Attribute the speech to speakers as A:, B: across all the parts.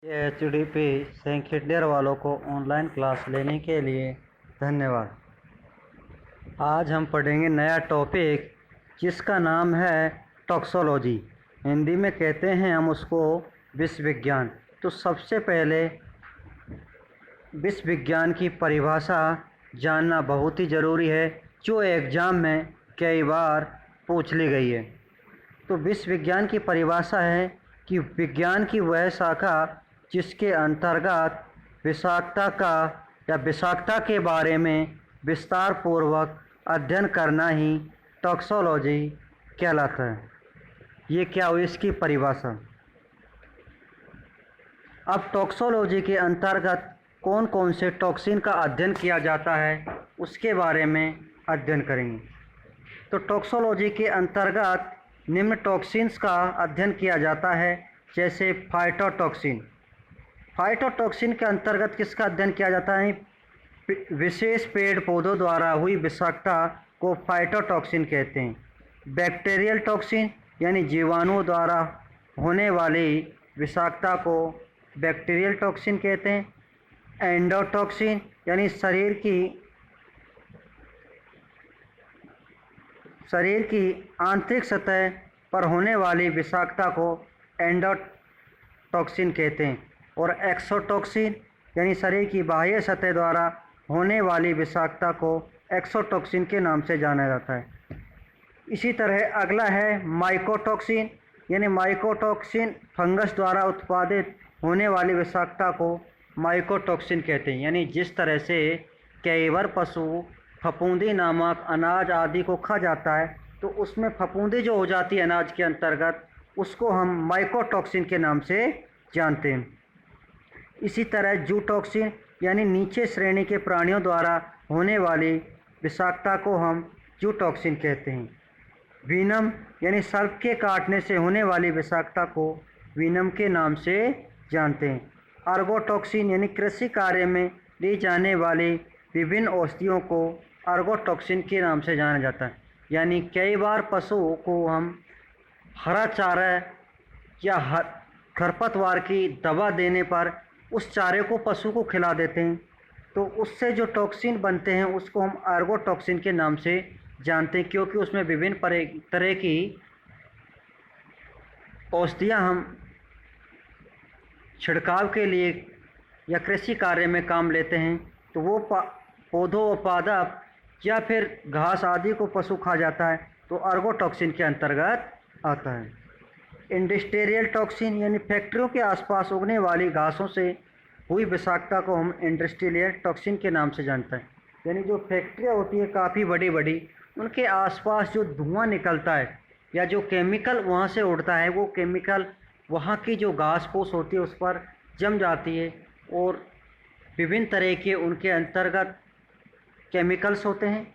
A: HDP second year वालों को online class लेने के लिए धन्यवाद। आज हम पढ़ेंगे नया टॉपिक जिसका नाम है टॉक्सोलॉजी। हिंदी में कहते हैं हम उसको विश्व विज्ञान। तो सबसे पहले विश्व विज्ञान की परिभाषा जानना बहुत ही ज़रूरी है, जो एग्ज़ाम में कई बार पूछ ली गई है। तो विश्व विज्ञान की परिभाषा है कि विज्ञान की वह शाखा जिसके अंतर्गत विषाक्तता के बारे में विस्तार पूर्वक अध्ययन करना ही टॉक्सोलॉजी कहलाता है। ये क्या हुई इसकी परिभाषा। अब टॉक्सोलॉजी के अंतर्गत कौन कौन से टॉक्सिन का अध्ययन किया जाता है उसके बारे में अध्ययन करेंगे। तो टॉक्सोलॉजी के अंतर्गत निम्न टॉक्सिन्स का अध्ययन किया जाता है, जैसे फाइटोटॉक्सिन। फाइटोटॉक्सिन के अंतर्गत किसका अध्ययन किया जाता है? विशेष पेड़ पौधों द्वारा हुई विषाक्तता को फाइटोटॉक्सिन कहते हैं। बैक्टीरियल टॉक्सिन यानी जीवाणुओं द्वारा होने वाली विषाक्तता को बैक्टीरियल टॉक्सिन कहते हैं। एंडोटॉक्सिन यानी शरीर की आंतरिक सतह पर होने वाली विषाक्तता को एंडोटॉक्सिन कहते हैं। और एक्सोटॉक्सिन यानी शरीर की बाह्य सतह द्वारा होने वाली विषाक्तता को एक्सोटॉक्सिन के नाम से जाना जाता है। इसी तरह अगला है माइकोटॉक्सिन, यानी माइकोटॉक्सिन फंगस द्वारा उत्पादित होने वाली विषाक्तता को माइकोटॉक्सिन कहते हैं। यानी जिस तरह से कई बार पशु फफूंदी नामक अनाज आदि को खा जाता है, तो उसमें फफूंदी जो हो जाती है अनाज के अंतर्गत, उसको हम माइकोटॉक्सिन के नाम से जानते हैं। इसी तरह जूटॉक्सिन यानी नीचे श्रेणी के प्राणियों द्वारा होने वाली विषाक्तता को हम जूटॉक्सिन कहते हैं। वीनम यानी सर्प के काटने से होने वाली विषाक्तता को वीनम के नाम से जानते हैं। अर्गोटॉक्सिन यानी कृषि कार्य में ली जाने वाली विभिन्न औषधियों को अर्गोटॉक्सिन के नाम से जाना जाता है। यानी कई बार पशुओं को हम हरा चारा या खरपतवार की दवा देने पर उस चारे को पशु को खिला देते हैं, तो उससे जो टॉक्सिन बनते हैं उसको हम अर्गोटॉक्सिन के नाम से जानते हैं, क्योंकि उसमें विभिन्न तरह की औषधियाँ हम छिड़काव के लिए या कृषि कार्य में काम लेते हैं, तो वो पौधों व पादप या फिर घास आदि को पशु खा जाता है, तो अर्गोटॉक्सिन के अंतर्गत आता है। इंडस्ट्रियल टॉक्सिन यानी फैक्ट्रियों के आसपास उगने वाली घासों से हुई विषाक्तता को हम इंडस्ट्रियल टॉक्सिन के नाम से जानते हैं। यानी जो फैक्ट्रियाँ होती है काफ़ी बड़ी बड़ी, उनके आसपास जो धुआं निकलता है या जो केमिकल वहाँ से उड़ता है, वो केमिकल वहाँ की जो घास फूस होती है उस पर जम जाती है और विभिन्न तरह के उनके अंतर्गत केमिकल्स होते हैं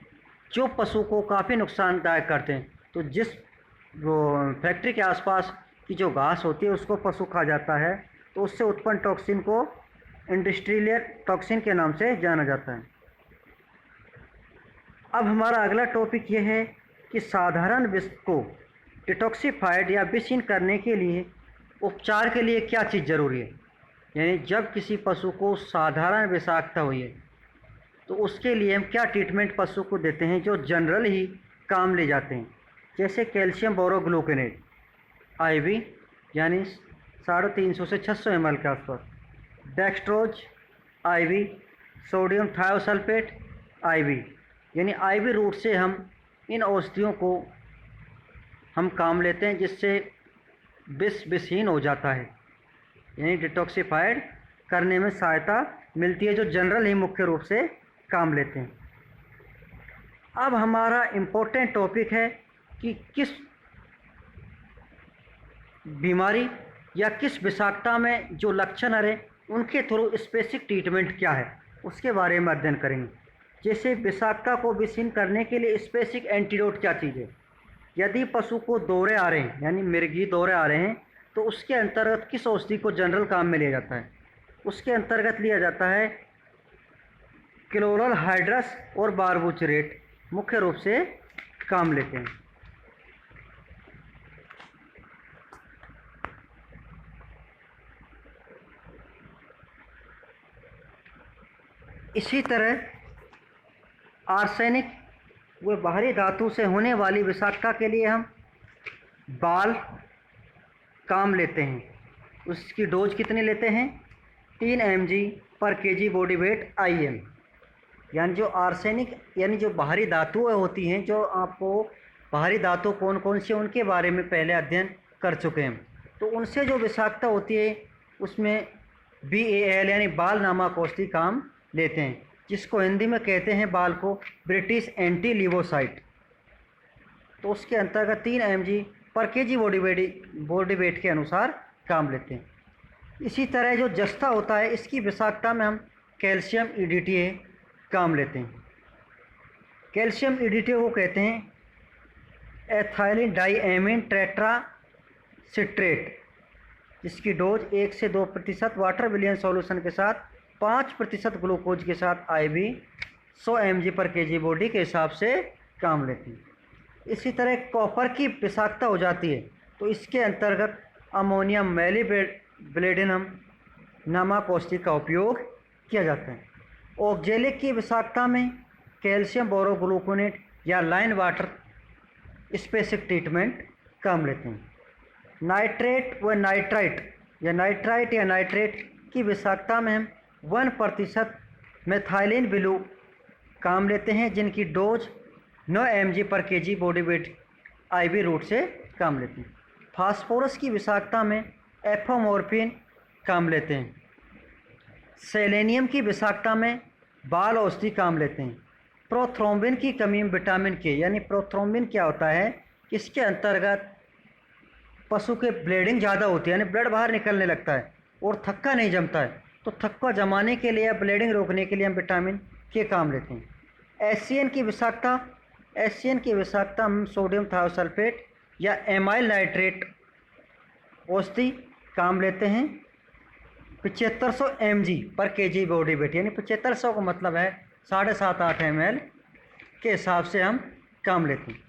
A: जो पशु को काफ़ी नुकसानदायक करते हैं। तो जिस फैक्ट्री के आसपास की जो घास होती है उसको पशु खा जाता है, तो उससे उत्पन्न टॉक्सिन को इंडस्ट्रियल टॉक्सिन के नाम से जाना जाता है। अब हमारा अगला टॉपिक ये है कि साधारण विष को डिटॉक्सिफाइड या विषहीन करने के लिए उपचार के लिए क्या चीज़ ज़रूरी है। यानी जब किसी पशु को साधारण विषाक्तता हुई है, तो उसके लिए हम क्या ट्रीटमेंट पशु को देते हैं जो जनरल ही काम ले जाते हैं, जैसे कैल्शियम बोरोग्लूकोनेट IV यानी 350 से 600 ml के आसपास, dextrose IV, sodium thiosulphate IV यानी IV रूट से हम इन औषधियों को हम काम लेते हैं, जिससे विषहीन हो जाता है, यानी डिटॉक्सिफाइड करने में सहायता मिलती है, जो जनरल ही मुख्य रूप से काम लेते हैं। अब हमारा इम्पोर्टेंट टॉपिक है कि किस बीमारी या किस विषाक्तता में जो लक्षण है उनके थ्रू स्पेसिफिक ट्रीटमेंट क्या है, उसके बारे में अध्ययन करेंगे। जैसे विषाक्तता को विषहीन करने के लिए स्पेसिफिक एंटीडोट क्या चीज़ है। यदि पशु को दौरे आ रहे हैं, यानी मिर्गी दौरे आ रहे हैं, तो उसके अंतर्गत किस औषधि को जनरल काम में लिया जाता है? उसके अंतर्गत लिया जाता है क्लोरल हाइड्रस और बारबुचरेट मुख्य रूप से काम लेते हैं। इसी तरह आर्सेनिक व बाहरी धातु से होने वाली विषाक्तता के लिए हम बाल काम लेते हैं। उसकी डोज कितनी लेते हैं? 3 mg पर kg बॉडी वेट IM। यानी जो आर्सेनिक यानी जो बाहरी धातुएं होती हैं, जो आपको बाहरी धातु कौन कौन से उनके बारे में पहले अध्ययन कर चुके हैं। तो उनसे जो विषाक्तता होती है उसमें BAL यानी बाल नामक औषधि काम लेते हैं, जिसको हिंदी में कहते हैं बाल को ब्रिटिश एंटी लिवोसाइट। तो उसके अंतर्गत 3 mg पर kg बॉडी वेट के अनुसार काम लेते हैं। इसी तरह जो जस्ता होता है, इसकी विषाक्तता में हम कैल्शियम EDTA काम लेते हैं। कैल्शियम EDTA को कहते हैं एथाइलिन डाईएमीन टेट्रासिट्रेट, जिसकी डोज 1 से 2% वाटर विलियन सॉल्यूशन के साथ 5% ग्लूकोज के साथ IV 100 mg पर kg बॉडी के हिसाब से काम लेती है। इसी तरह कॉपर की विषाक्तता हो जाती है, तो इसके अंतर्गत अमोनियम मैलीब्लेडिनम नामक औषधि का उपयोग किया जाता है। ऑक्जेलिक की विषाक्तता में कैल्शियम बोरोग्लूकोनेट या लाइन वाटर स्पेसिफिक ट्रीटमेंट काम लेते हैं। नाइट्रेट व नाइट्राइट या नाइट्रेट की विषाक्तता में हम 1% मेथाइलिन ब्लू काम लेते हैं, जिनकी डोज 9 mg पर kg body weight IV route से काम लेते हैं। फास्फोरस की विषाक्तता में एफोमोर्फिन काम लेते हैं। सेलेनियम की विषाक्तता में बाल औषधि काम लेते हैं। प्रोथ्रोम्बिन की कमी में विटामिन K यानी प्रोथ्रोम्बिन क्या होता है, इसके अंतर्गत पशु के ब्लीडिंग ज़्यादा होती है, यानी ब्लड बाहर निकलने लगता है और थक्का नहीं जमता है, तो थक्का जमाने के लिए या ब्लीडिंग रोकने के लिए हम विटामिन K काम लेते हैं। एससीएन की विषाक्तता हम सोडियम थायोसल्फेट या एमाइल नाइट्रेट औषधि काम लेते हैं। 7500 mg पर kg बॉडी वेट, यानी 7500 का मतलब है 7.5-8 ml के हिसाब से हम काम लेते हैं।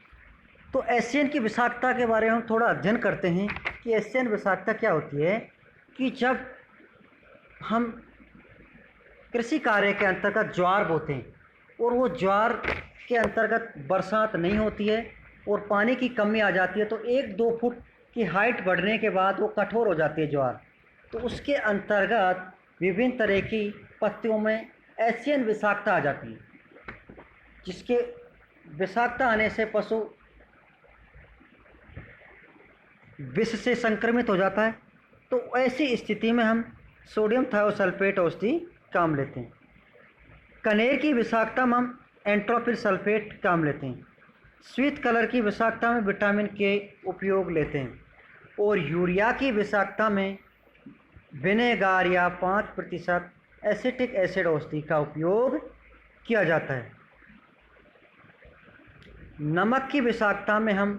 A: तो एससीएन की विषाक्तता के बारे में हम थोड़ा अध्ययन करते हैं कि एससीएन विषाक्तता क्या होती है। कि जब हम कृषि कार्य के अंतर्गत ज्वार बोते हैं और वो ज्वार के अंतर्गत बरसात नहीं होती है और पानी की कमी आ जाती है, तो 1-2 फुट की हाइट बढ़ने के बाद वो कठोर हो जाती है ज्वार, तो उसके अंतर्गत विभिन्न तरह की पत्तियों में एससीएन विषाक्तता आ जाती है, जिसके विषाक्तता आने से पशु विष से संक्रमित हो जाता है। तो ऐसी स्थिति में हम सोडियम थायोसल्फेट औषधि काम लेते हैं। कनेर की विषाक्तता में हम एंट्रोपिल सल्फेट काम लेते हैं। श्वेत कलर की विषाक्तता में विटामिन K उपयोग लेते हैं। और यूरिया की विषाक्तता में विनेगार या 5% एसिटिक एसिड औषधि का उपयोग किया जाता है। नमक की विषाक्तता में हम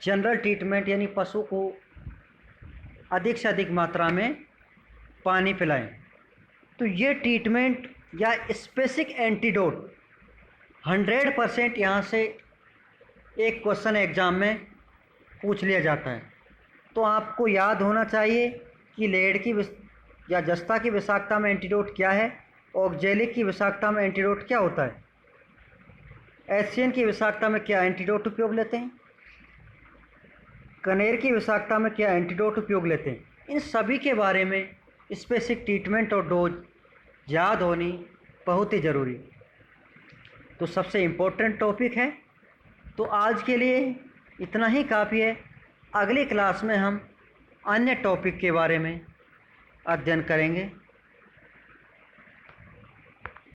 A: जनरल ट्रीटमेंट यानी पशु को अधिक से अधिक मात्रा में पानी पिलाएं। तो ये ट्रीटमेंट या स्पेसिफिक एंटीडोट 100% यहाँ से एक क्वेश्चन एग्ज़ाम में पूछ लिया जाता है। तो आपको याद होना चाहिए कि लेड की या जस्ता की विषाक्तता में एंटीडोट क्या है, ऑक्जेलिक की विषाक्तता में एंटीडोट क्या होता है, एससीएन की विषाक्तता में क्या एंटीडोट उपयोग लेते हैं, कनेर की विषाक्तता में क्या एंटीडोट उपयोग लेते हैं। इन सभी के बारे में स्पेसिफिक ट्रीटमेंट और डोज याद होनी बहुत ही ज़रूरी, तो सबसे इम्पोर्टेंट टॉपिक है। तो आज के लिए इतना ही काफ़ी है। अगली क्लास में हम अन्य टॉपिक के बारे में अध्ययन करेंगे।